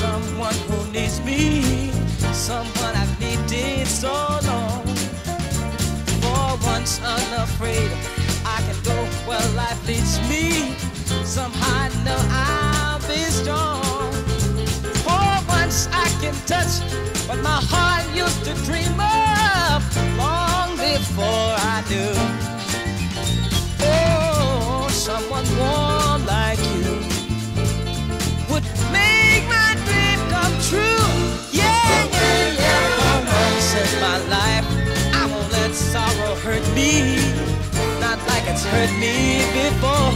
someone who needs me, someone I've needed so long. For once unafraid, I can go where life leads me. Somehow I know I'll be strong. For once I can touch what my heart used to dream of long before I knew. Oh, someone warm like you would make my dream come true. Yeah, yeah, yeah. For once in my life, I won't let sorrow hurt me, not like it's hurt me before.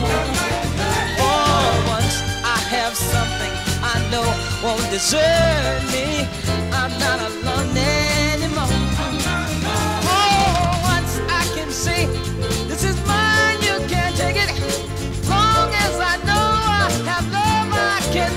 For once I have something I know won't desert me. I'm not alone anymore. For once I can say, this is mine, you can't take it. Long as I know I have love, I can